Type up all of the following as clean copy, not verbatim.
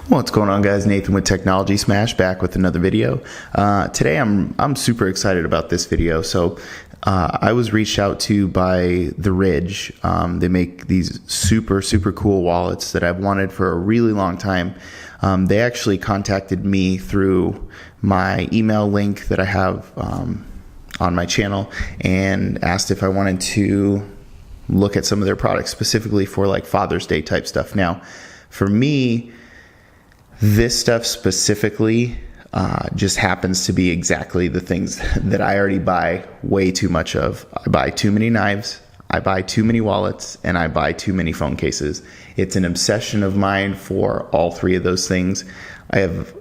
What's going on, guys? Nathan with Technology Smash back with another video. Today I'm super excited about this video. So I was reached out to by The Ridge. They make these super cool wallets that I've wanted for a really long time. They actually contacted me through my email link that I have on my channel and asked if I wanted to look at some of their products specifically for like Father's Day type stuff. Now, for me, this stuff specifically just happens to be exactly the things that I already buy way too much of. I buy too many knives, I buy too many wallets, and I buy too many phone cases. It's an obsession of mine for all three of those things. I have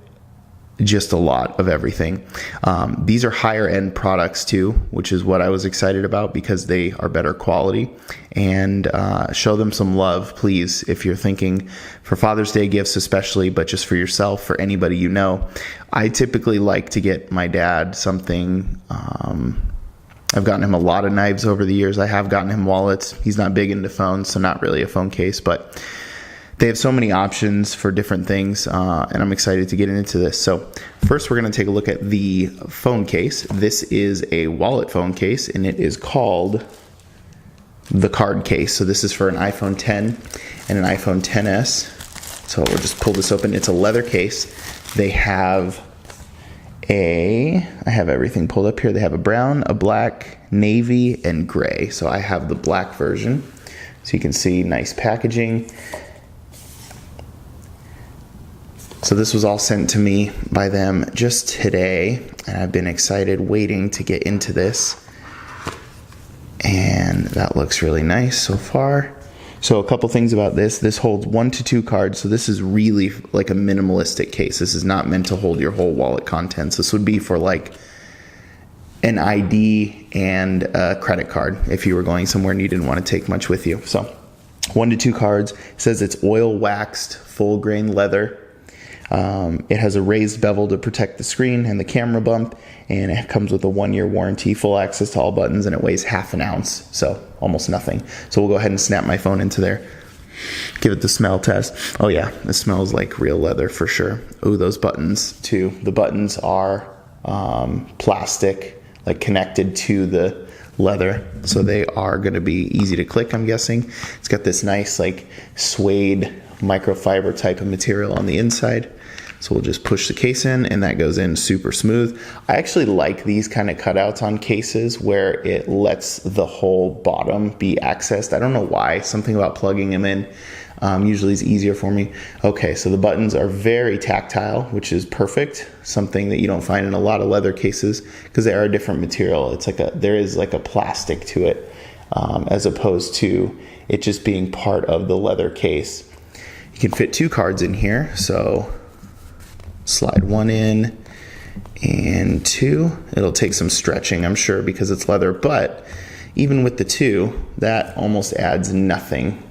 just a lot of everything. These are higher end products too, which is what I was excited about because they are better quality. And show them some love, please, if you're thinking for Father's Day gifts especially, but just for yourself, for anybody you know. I typically like to get my dad something. I've gotten him a lot of knives over the years. I have gotten him wallets. He's not big into phones, so not really a phone case, but they have so many options for different things, and I'm excited to get into this. So first, we're going to take a look at the phone case. This is a wallet phone case, and it is called the card case. So this is for an iPhone 10 and an iPhone 10s. So we'll just pull this open. It's a leather case. They have I have everything pulled up here. They have a brown, a black, navy, and gray. So I have the black version. So you can see nice packaging. So this was all sent to me by them just today, and I've been excited waiting to get into this. And that looks really nice so far. So a couple things about this. This holds 1 to 2 cards, so this is really like a minimalistic case. This is not meant to hold your whole wallet contents. This would be for like an ID and a credit card if you were going somewhere and you didn't want to take much with you. So 1 to 2 cards. It says it's oil waxed, full grain leather. It has a raised bevel to protect the screen and the camera bump, and it comes with a 1-year warranty, full access to all buttons, and it weighs ½ ounce, so almost nothing. So we'll go ahead and snap my phone into there. Give it the smell test. Oh yeah, it smells like real leather for sure. Oh, those buttons too. The buttons are plastic, like connected to the leather, so they are going to be easy to click, I'm guessing. It's got this nice like suede microfiber type of material on the inside. So we'll just push the case in, and that goes in super smooth. I actually like these kind of cutouts on cases where it lets the whole bottom be accessed. I don't know why. Something about plugging them in usually is easier for me. Okay, so the buttons are very tactile, which is perfect. Something that you don't find in a lot of leather cases because they are a different material. It's like there is like a plastic to it as opposed to it just being part of the leather case. You can fit 2 cards in here, so slide 1 in and 2. It'll take some stretching, I'm sure, because it's leather, but even with the 2, that almost adds nothing.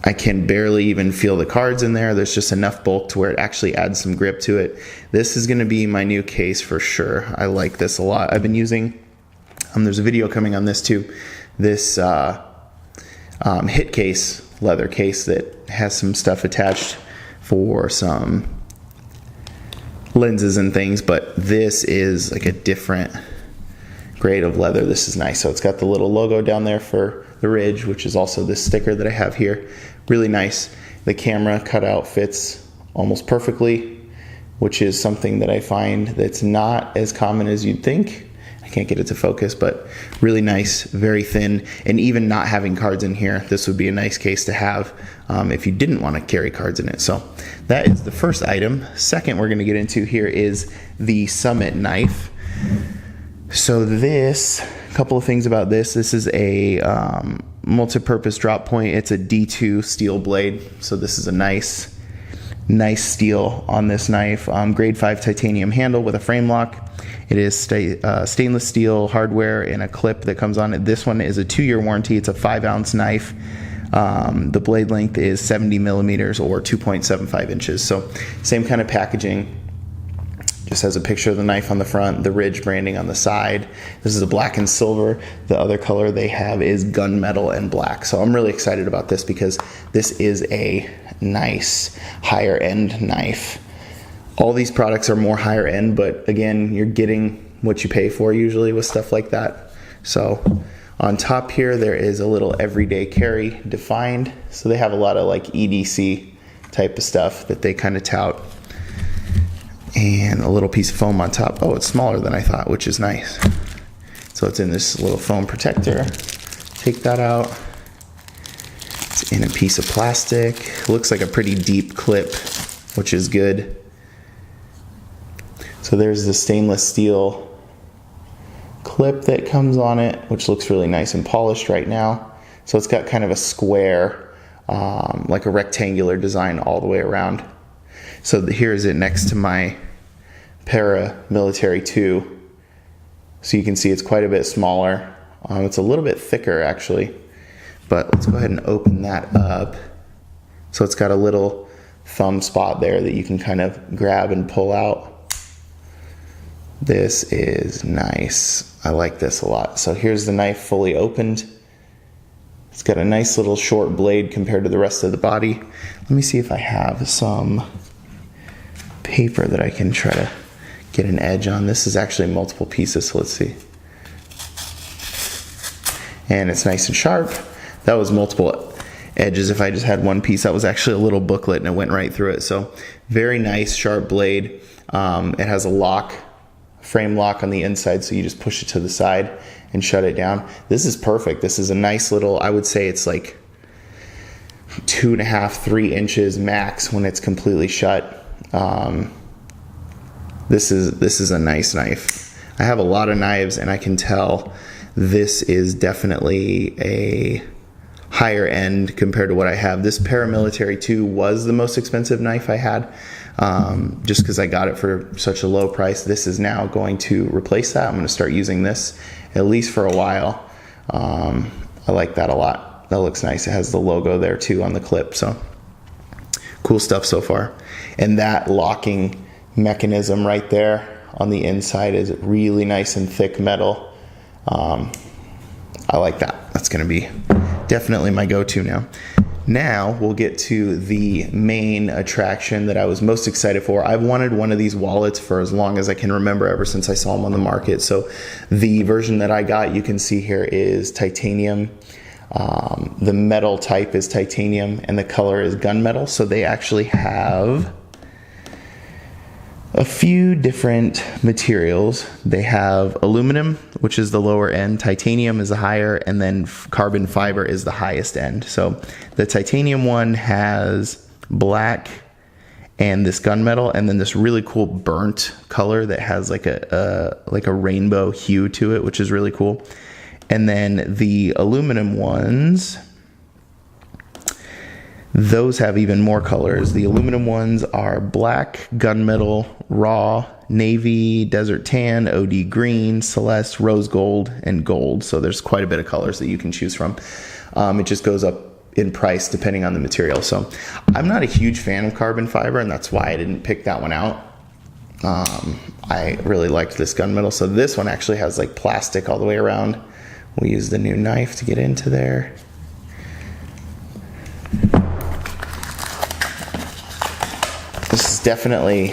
I can barely even feel the cards in there. There's just enough bulk to where it actually adds some grip to it. This is going to be my new case for sure. I like this a lot. I've been using, there's a video coming on this too, this hit case, leather case that has some stuff attached for some lenses and things, but this is like a different grade of leather. This is nice. So it's got the little logo down there for The Ridge, which is also this sticker that I have here. Really nice. The camera cutout fits almost perfectly, which is something that I find that's not as common as you'd think. I can't get it to focus, but really nice, very thin, and even not having cards in here, this would be a nice case to have if you didn't want to carry cards in it. So that is the first item. Second we're going to get into here is the Summit knife. So this, a couple of things about this. This is a multi-purpose drop point. It's a D2 steel blade, so this is a nice steel on this knife. Grade 5 titanium handle with a frame lock. It is stainless steel hardware and a clip that comes on it. This one is a 2-year warranty. It's a 5-ounce knife. The blade length is 70 millimeters or 2.75 inches. So same kind of packaging. This has a picture of the knife on the front, the Ridge branding on the side. This is a black and silver. The other color they have is gunmetal and black. So I'm really excited about this because this is a nice higher end knife. All these products are more higher end, but again, you're getting what you pay for usually with stuff like that. So on top here, there is a little everyday carry defined. So they have a lot of like EDC type of stuff that they kind of tout. And a little piece of foam on top. Oh, it's smaller than I thought, which is nice. So it's in this little foam protector. Take that out. It's in a piece of plastic. Looks like a pretty deep clip, which is good. So there's the stainless steel clip that comes on it, which looks really nice and polished right now. So it's got kind of a square, like a rectangular design all the way around. So here's it next to my Paramilitary 2. So you can see it's quite a bit smaller. It's a little bit thicker actually, but let's go ahead and open that up. So it's got a little thumb spot there that you can kind of grab and pull out. This is nice. I like this a lot. So here's the knife fully opened. It's got a nice little short blade compared to the rest of the body. Let me see if I have some paper that I can try to get an edge on. This is actually multiple pieces, so let's see. And it's nice and sharp. That was multiple edges. If I just had one piece, that was actually a little booklet and it went right through it. So very nice, sharp blade. It has a lock, frame lock on the inside, so you just push it to the side and shut it down. This is perfect. This is a nice little, I would say it's like 2.5, 3 inches max when it's completely shut. This is a nice knife. I have a lot of knives and I can tell this is definitely a higher end compared to what I have. This Paramilitary 2 was the most expensive knife I had, just because I got it for such a low price. This is now going to replace that. I'm going to start using this at least for a while. I like that a lot. That looks nice. It has the logo there too on the clip. So cool stuff so far. And that locking mechanism right there on the inside is really nice and thick metal. I like that. That's going to be definitely my go-to now. Now we'll get to the main attraction that I was most excited for. I've wanted one of these wallets for as long as I can remember, ever since I saw them on the market. So the version that I got, you can see here, is titanium. The metal type is titanium and the color is gunmetal. So they actually have a few different materials. They have aluminum, which is the lower end, titanium is the higher, and then carbon fiber is the highest end. So the titanium one has black and this gunmetal, and then this really cool burnt color that has like a rainbow hue to it, which is really cool. And then the aluminum ones, those have even more colors. The aluminum ones are black, gunmetal, raw, navy, desert tan, OD green, celeste, rose gold, and gold. So there's quite a bit of colors that you can choose from. It just goes up in price depending on the material. So I'm not a huge fan of carbon fiber, and that's why I didn't pick that one out. I really liked this gunmetal. So this one actually has like plastic all the way around. We'll use the new knife to get into there. This is definitely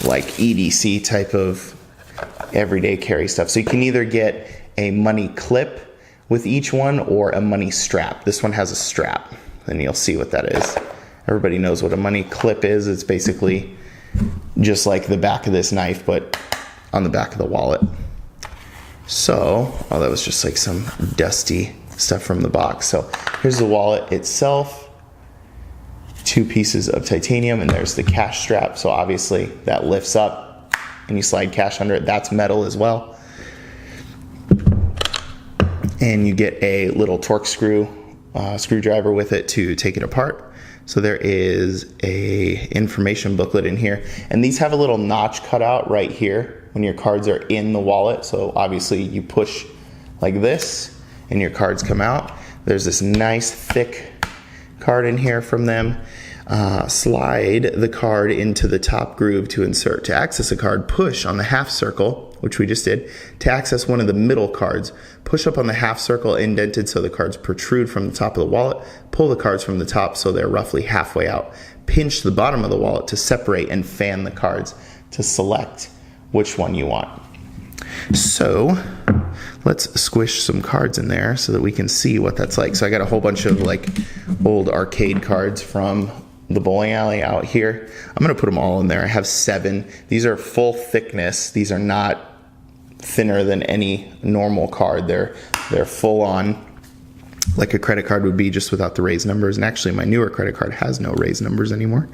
like EDC type of everyday carry stuff. So you can either get a money clip with each one or a money strap. This one has a strap, and you'll see what that is. Everybody knows what a money clip is. It's basically just like the back of this knife, but on the back of the wallet. So, oh, that was just like some dusty stuff from the box. So here's the wallet itself. 2 pieces of titanium, and there's the cash strap. So obviously that lifts up and you slide cash under it. That's metal as well. And you get a little torque screwdriver with it to take it apart. So there is a information booklet in here, and these have a little notch cut out right here when your cards are in the wallet. So obviously you push like this and your cards come out. There's this nice thick card in here from them. slide the card into the top groove to insert. To access a card, push on the half circle, which we just did. To access one of the middle cards, push up on the half circle indented so the cards protrude from the top of the wallet. Pull the cards from the top so they're roughly halfway out. Pinch the bottom of the wallet to separate and fan the cards to select which one you want. So let's squish some cards in there so that we can see what that's like. So I got a whole bunch of like old arcade cards from the bowling alley out here. I'm going to put them all in there. I have 7. These are full thickness. These are not thinner than any normal card. They're full on, like a credit card would be, just without the raised numbers. And actually my newer credit card has no raised numbers anymore.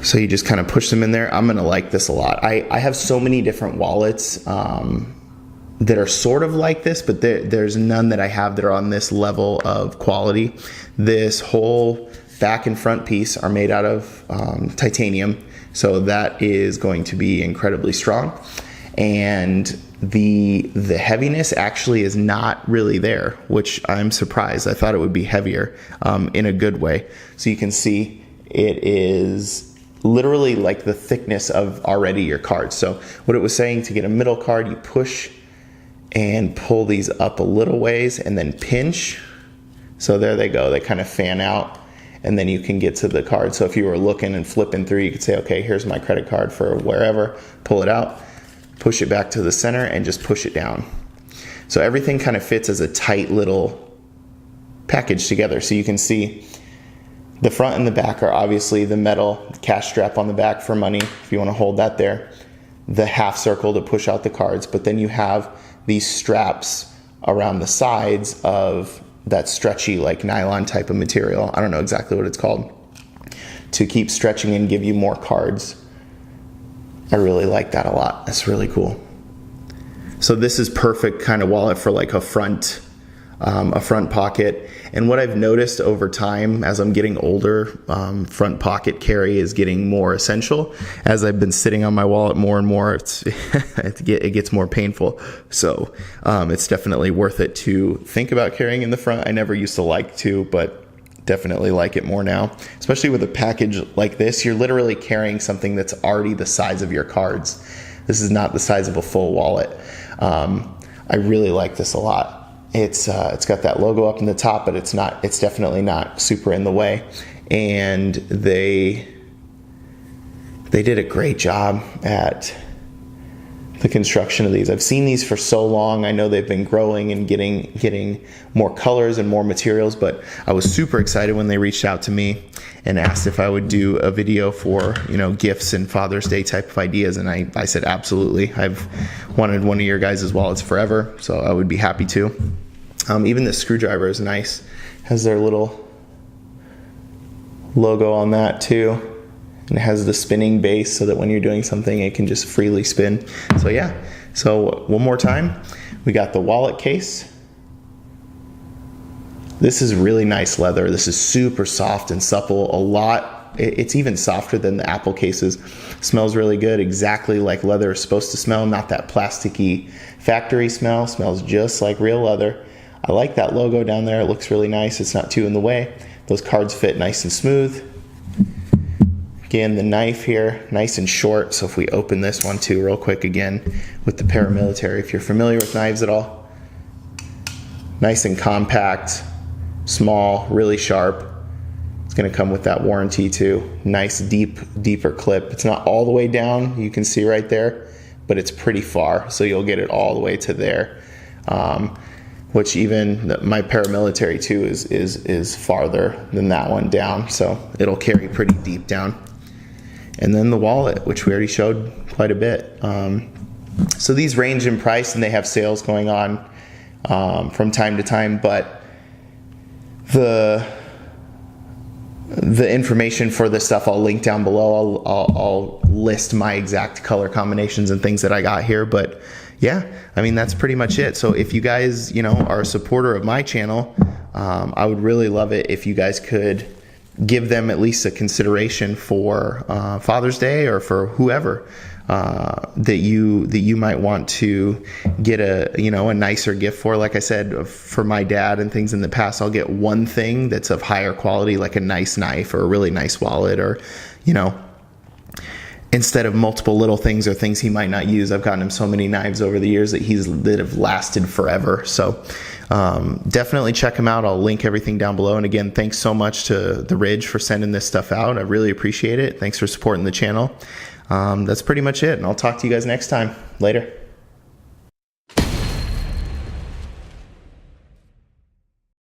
So you just kind of push them in there. I'm going to like this a lot. I have so many different wallets that are sort of like this, but there's none that I have that are on this level of quality. This whole back and front piece are made out of titanium, so that is going to be incredibly strong. And the heaviness actually is not really there, which I'm surprised. I thought it would be heavier in a good way. So you can see it is literally like the thickness of already your cards. So what it was saying, to get a middle card, you push and pull these up a little ways and then pinch. So there they go. They kind of fan out, and then you can get to the card. So if you were looking and flipping through, you could say, okay, here's my credit card for wherever. Pull it out, push it back to the center, and just push it down. So everything kind of fits as a tight little package together. So you can see the front and the back are obviously the metal cash strap on the back for money, if you want to hold that there. The half circle to push out the cards, but then you have these straps around the sides of that stretchy, like nylon type of material. I don't know exactly what it's called, to keep stretching and give you more cards. I really like that a lot. That's really cool. So this is perfect kind of wallet for like a front pocket. And what I've noticed over time as I'm getting older, front pocket carry is getting more essential. As I've been sitting on my wallet more and more, it gets more painful. So it's definitely worth it to think about carrying in the front. I never used to like to, but definitely like it more now. Especially with a package like this, you're literally carrying something that's already the size of your cards. This is not the size of a full wallet. I really like this a lot. It's got that logo up in the top, but it's definitely not super in the way. And they did a great job at the construction of these. I've seen these for so long. I know they've been growing and getting more colors and more materials, but I was super excited when they reached out to me and asked if I would do a video for, gifts and Father's Day type of ideas. And I said, absolutely. I've wanted one of your guys' wallets forever, so I would be happy to. Even the screwdriver is nice. Has their little logo on that too. And it has the spinning base so that when you're doing something, it can just freely spin. So yeah. So one more time, we got the wallet case. This is really nice leather. This is super soft and supple. It's even softer than the Apple cases. Smells really good, exactly like leather is supposed to smell. Not that plasticky factory smell. Smells just like real leather. I like that logo down there. It looks really nice. It's not too in the way. Those cards fit nice and smooth. Again, the knife here, nice and short. So if we open this one too real quick again with the paramilitary, if you're familiar with knives at all, nice and compact, small, really sharp. It's going to come with that warranty too. Nice, deeper clip. It's not all the way down, you can see right there, but it's pretty far. So you'll get it all the way to there. Which even my paramilitary too is farther than that one down. So it'll carry pretty deep down. And then the wallet, which we already showed quite a bit. So these range in price and they have sales going on from time to time, but the information for this stuff I'll link down below. I'll list my exact color combinations and things that I got here, but yeah, I mean, that's pretty much it. So if you guys, are a supporter of my channel, I would really love it if you guys could give them at least a consideration for Father's Day or for whoever. that you might want to get a nicer gift for. Like I said, for my dad and things in the past, I'll get one thing that's of higher quality, like a nice knife or a really nice wallet, or instead of multiple little things or things he might not use. I've gotten him so many knives over the years that have lasted forever. So definitely check him out. I'll link everything down below. And again, thanks so much to The Ridge for sending this stuff out. I really appreciate it. Thanks for supporting the channel. That's pretty much it. And I'll talk to you guys next time. Later.